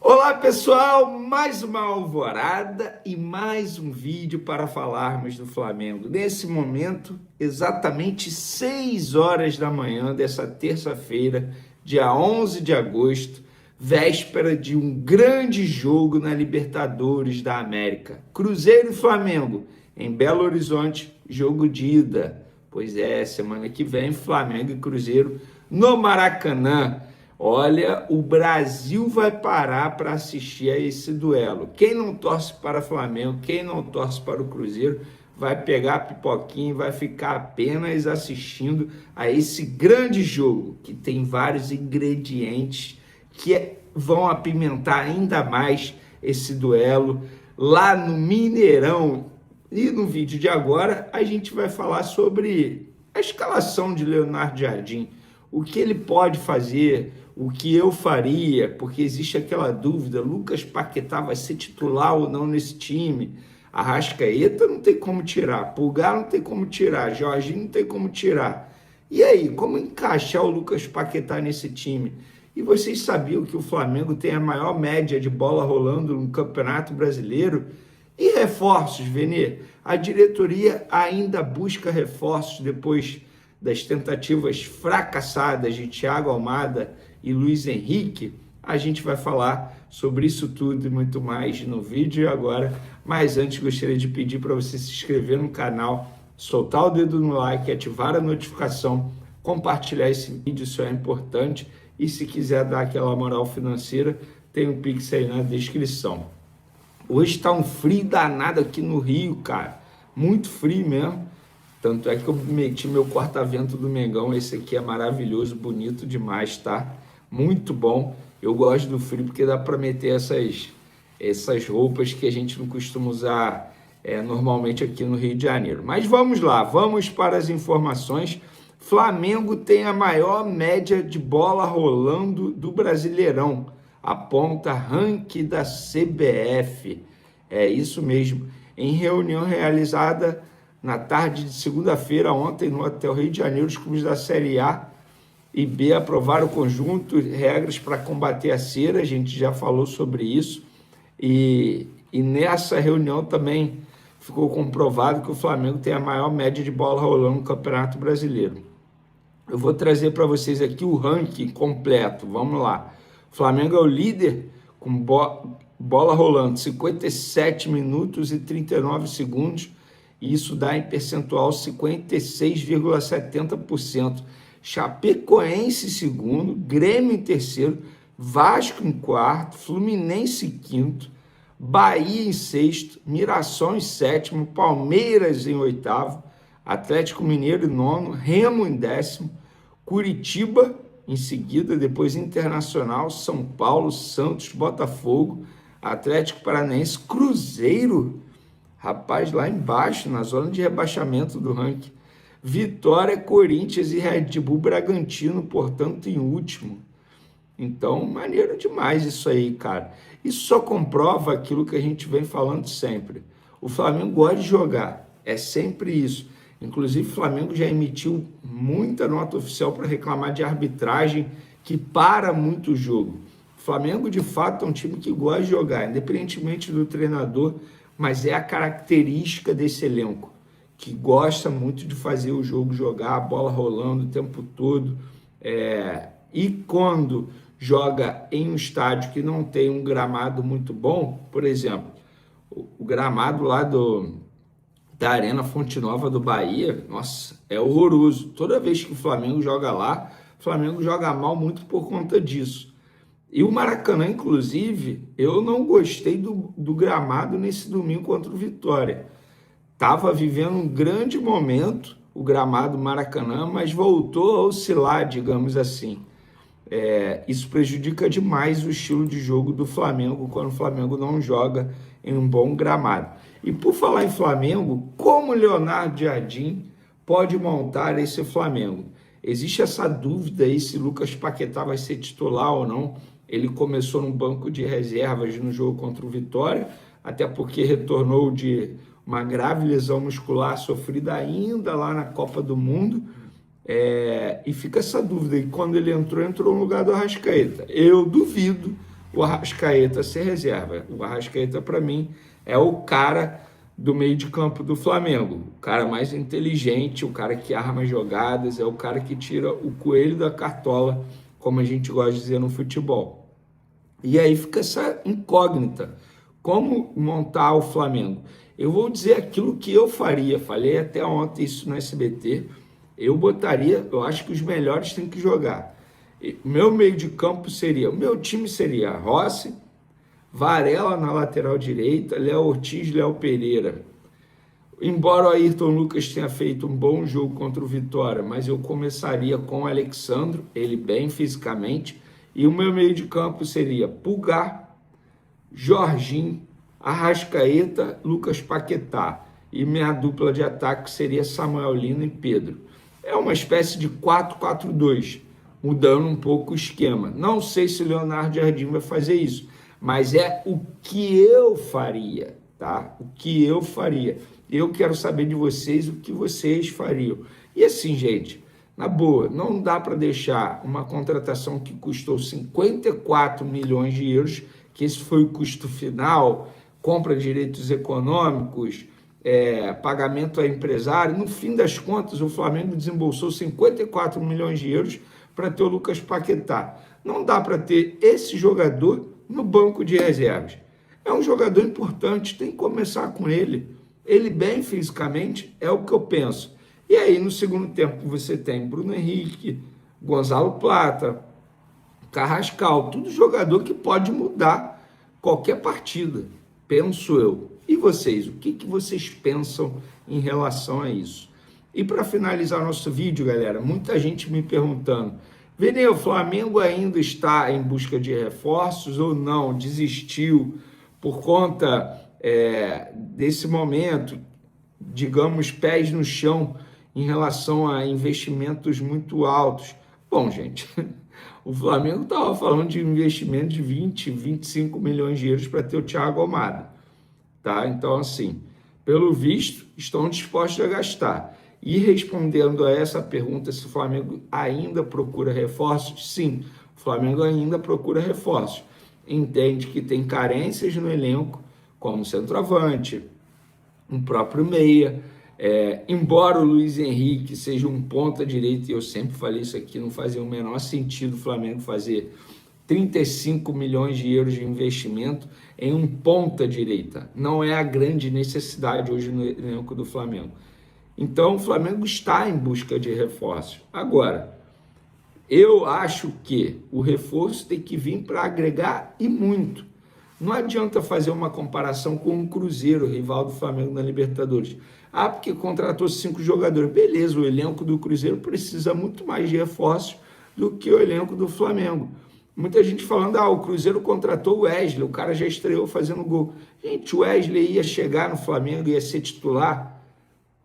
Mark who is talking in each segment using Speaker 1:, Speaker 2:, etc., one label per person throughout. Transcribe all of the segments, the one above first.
Speaker 1: Olá pessoal, mais uma alvorada e mais um vídeo para falarmos do Flamengo. Nesse momento, exatamente 6 horas da manhã dessa terça-feira, dia 11 de agosto, véspera de um grande jogo na Libertadores da América. Cruzeiro e Flamengo, em Belo Horizonte, jogo de ida. Pois é, semana que vem, Flamengo e Cruzeiro no Maracanã. Olha, o Brasil vai parar para assistir a esse duelo. Quem não torce para o Flamengo, quem não torce para o Cruzeiro, vai pegar a pipoquinha e vai ficar apenas assistindo a esse grande jogo, que tem vários ingredientes que vão apimentar ainda mais esse duelo lá no Mineirão. E no vídeo de agora, a gente vai falar sobre a escalação de Leonardo Jardim, o que ele pode fazer, o que eu faria, porque existe aquela dúvida, Lucas Paquetá vai ser titular ou não nesse time? Arrascaeta não tem como tirar, Pulgar não tem como tirar, Jorginho não tem como tirar. E aí, como encaixar o Lucas Paquetá nesse time? E vocês sabiam que o Flamengo tem a maior média de bola rolando no Campeonato Brasileiro? E reforços, Venê? A diretoria ainda busca reforços depois das tentativas fracassadas de Thiago Almada e Luiz Henrique. A gente vai falar sobre isso tudo e muito mais no vídeo agora. Mas antes, gostaria de pedir para você se inscrever no canal, soltar o dedo no like, ativar a notificação, compartilhar esse vídeo, isso é importante. E se quiser dar aquela moral financeira, tem um Pix aí na descrição. Hoje está um frio danado aqui no Rio, cara. Muito frio mesmo. Tanto é que eu meti meu corta-vento do Mengão. Esse aqui é maravilhoso, bonito demais, tá? Muito bom. Eu gosto do frio porque dá para meter essas roupas que a gente não costuma usar normalmente aqui no Rio de Janeiro. Mas vamos lá, vamos para as informações. Flamengo tem a maior média de bola rolando do Brasileirão. Aponta ranking da CBF. É isso mesmo. Em reunião realizada na tarde de segunda-feira, ontem, no Hotel Rio de Janeiro, os clubes da Série A e B aprovaram o conjunto de regras para combater a cera. A gente já falou sobre isso. E nessa reunião também ficou comprovado que o Flamengo tem a maior média de bola rolando no Campeonato Brasileiro. Eu vou trazer para vocês aqui o ranking completo. Vamos lá. O Flamengo é o líder com bola rolando 57 minutos e 39 segundos. E isso dá em percentual 56,70%. Chapecoense em segundo, Grêmio em terceiro, Vasco em quarto, Fluminense em quinto, Bahia em sexto, Mirassol em sétimo, Palmeiras em oitavo, Atlético Mineiro em nono, Remo em décimo, Curitiba em seguida, depois Internacional, São Paulo, Santos, Botafogo, Atlético Paranaense, Cruzeiro, rapaz, lá embaixo, na zona de rebaixamento do ranking. Vitória, Corinthians e Red Bull Bragantino, portanto, em último. Então, maneiro demais isso aí, cara. Isso só comprova aquilo que a gente vem falando sempre. O Flamengo gosta de jogar, é sempre isso. Inclusive, o Flamengo já emitiu muita nota oficial para reclamar de arbitragem que para muito o jogo. O Flamengo, de fato, é um time que gosta de jogar, independentemente do treinador, mas é a característica desse elenco, que gosta muito de fazer o jogo jogar, a bola rolando o tempo todo. E quando joga em um estádio que não tem um gramado muito bom, por exemplo, o gramado lá da Arena Fonte Nova do Bahia, nossa, é horroroso. Toda vez que o Flamengo joga lá, o Flamengo joga mal muito por conta disso. E o Maracanã, inclusive, eu não gostei do gramado nesse domingo contra o Vitória. Estava vivendo um grande momento, o gramado Maracanã, mas voltou a oscilar, digamos assim. Isso prejudica demais o estilo de jogo do Flamengo quando o Flamengo não joga em um bom gramado. E por falar em Flamengo, como Leonardo Jardim pode montar esse Flamengo? Existe essa dúvida aí se Lucas Paquetá vai ser titular ou não. Ele começou no banco de reservas no jogo contra o Vitória, até porque retornou de uma grave lesão muscular sofrida ainda lá na Copa do Mundo. E fica essa dúvida, e quando ele entrou no lugar do Arrascaeta. Eu duvido o Arrascaeta ser reserva. O Arrascaeta, para mim, é o cara do meio de campo do Flamengo, o cara mais inteligente, o cara que arma jogadas, é o cara que tira o coelho da cartola, como a gente gosta de dizer no futebol. E aí fica essa incógnita, como montar o Flamengo? Eu vou dizer aquilo que eu faria, falei até ontem isso no SBT, eu acho que os melhores têm que jogar. Meu meio de campo seria, o meu time seria Rossi, Varela na lateral direita, Léo Ortiz, Léo Pereira. Embora o Ayrton Lucas tenha feito um bom jogo contra o Vitória, mas eu começaria com o Alexandro, ele bem fisicamente, e o meu meio de campo seria Pulgar, Jorginho, Arrascaeta, Lucas Paquetá. E minha dupla de ataque seria Samuel Lino e Pedro. É uma espécie de 4-4-2, mudando um pouco o esquema. Não sei se o Leonardo Jardim vai fazer isso, mas é o que eu faria, tá? O que eu faria. Eu quero saber de vocês o que vocês fariam. E assim, gente, na boa, não dá para deixar uma contratação que custou 54 milhões de euros, que esse foi o custo final, compra de direitos econômicos, pagamento a empresário. No fim das contas, o Flamengo desembolsou 54 milhões de euros para ter o Lucas Paquetá. Não dá para ter esse jogador no banco de reservas. É um jogador importante, tem que começar com ele. Ele bem fisicamente é o que eu penso. E aí, no segundo tempo, você tem Bruno Henrique, Gonzalo Plata, Carrascal, tudo jogador que pode mudar qualquer partida, penso eu. E vocês, o que vocês pensam em relação a isso? E para finalizar nosso vídeo, galera, muita gente me perguntando, Vene, o Flamengo ainda está em busca de reforços ou não? Desistiu por conta desse momento, digamos, pés no chão em relação a investimentos muito altos? Bom, gente, o Flamengo estava falando de investimento de 20, 25 milhões de euros para ter o Thiago Almada, tá? Então, assim, pelo visto, estão dispostos a gastar. E respondendo a essa pergunta, se o Flamengo ainda procura reforços, sim, o Flamengo ainda procura reforços. Entende que tem carências no elenco, como centroavante, um próprio meia. Embora o Luiz Henrique seja um ponta-direita, e eu sempre falei isso aqui, não fazia o menor sentido o Flamengo fazer 35 milhões de euros de investimento em um ponta-direita. Não é a grande necessidade hoje no elenco do Flamengo. Então, o Flamengo está em busca de reforços. Agora, eu acho que o reforço tem que vir para agregar e muito. Não adianta fazer uma comparação com o Cruzeiro, rival do Flamengo na Libertadores. Ah, porque contratou 5 jogadores. Beleza, o elenco do Cruzeiro precisa muito mais de reforços do que o elenco do Flamengo. Muita gente falando, o Cruzeiro contratou o Wesley, o cara já estreou fazendo gol. Gente, o Wesley ia chegar no Flamengo, ia ser titular?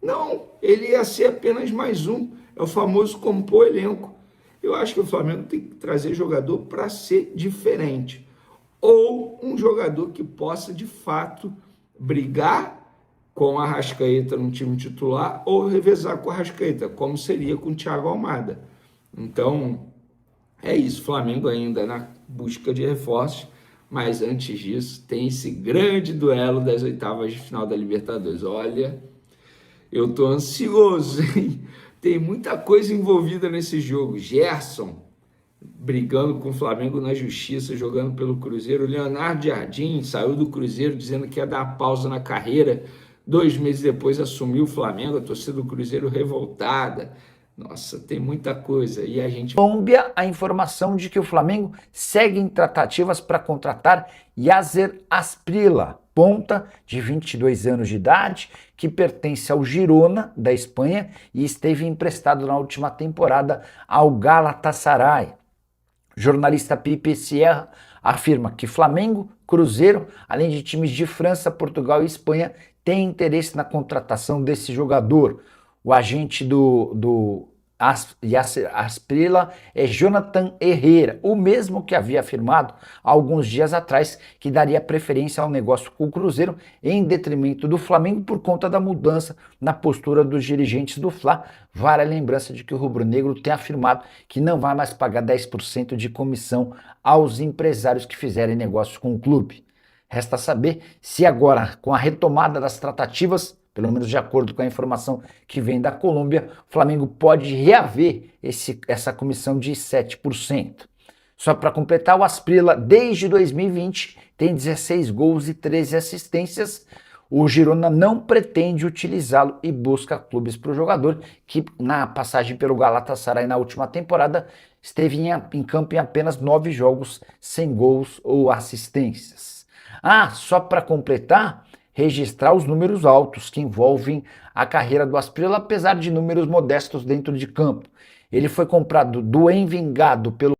Speaker 1: Não, ele ia ser apenas mais um. É o famoso compor elenco. Eu acho que o Flamengo tem que trazer jogador para ser diferente. Ou um jogador que possa, de fato, brigar com a Arrascaeta no time titular ou revezar com a Arrascaeta, como seria com o Thiago Almada. Então, é isso. O Flamengo ainda na busca de reforços, mas antes disso, tem esse grande duelo das oitavas de final da Libertadores. Olha, eu tô ansioso, hein? Tem muita coisa envolvida nesse jogo. Gerson brigando com o Flamengo na justiça, jogando pelo Cruzeiro. Leonardo Jardim saiu do Cruzeiro dizendo que ia dar pausa na carreira. 2 meses depois assumiu o Flamengo, a torcida do Cruzeiro revoltada. Nossa, tem muita coisa. E a gente...
Speaker 2: Colômbia, a informação de que o Flamengo segue em tratativas para contratar Yasser Asprilla, ponta de 22 anos de idade, que pertence ao Girona, da Espanha, e esteve emprestado na última temporada ao Galatasaray. O jornalista Pipe Sierra afirma que Flamengo, Cruzeiro, além de times de França, Portugal e Espanha, têm interesse na contratação desse jogador. O agente do Asprilla é Jonathan Herrera, o mesmo que havia afirmado há alguns dias atrás que daria preferência ao negócio com o Cruzeiro em detrimento do Flamengo por conta da mudança na postura dos dirigentes do Fla. Vale a lembrança de que o rubro-negro tem afirmado que não vai mais pagar 10% de comissão aos empresários que fizerem negócio com o clube. Resta saber se agora, com a retomada das tratativas, pelo menos de acordo com a informação que vem da Colômbia, o Flamengo pode reaver essa comissão de 7%. Só para completar, o Asprilla, desde 2020, tem 16 gols e 13 assistências. O Girona não pretende utilizá-lo e busca clubes para o jogador, que na passagem pelo Galatasaray na última temporada esteve em campo em apenas 9 jogos, sem gols ou assistências. Só para completar, registrar os números altos que envolvem a carreira do Asprilla, apesar de números modestos dentro de campo. Ele foi comprado do Envigado pelo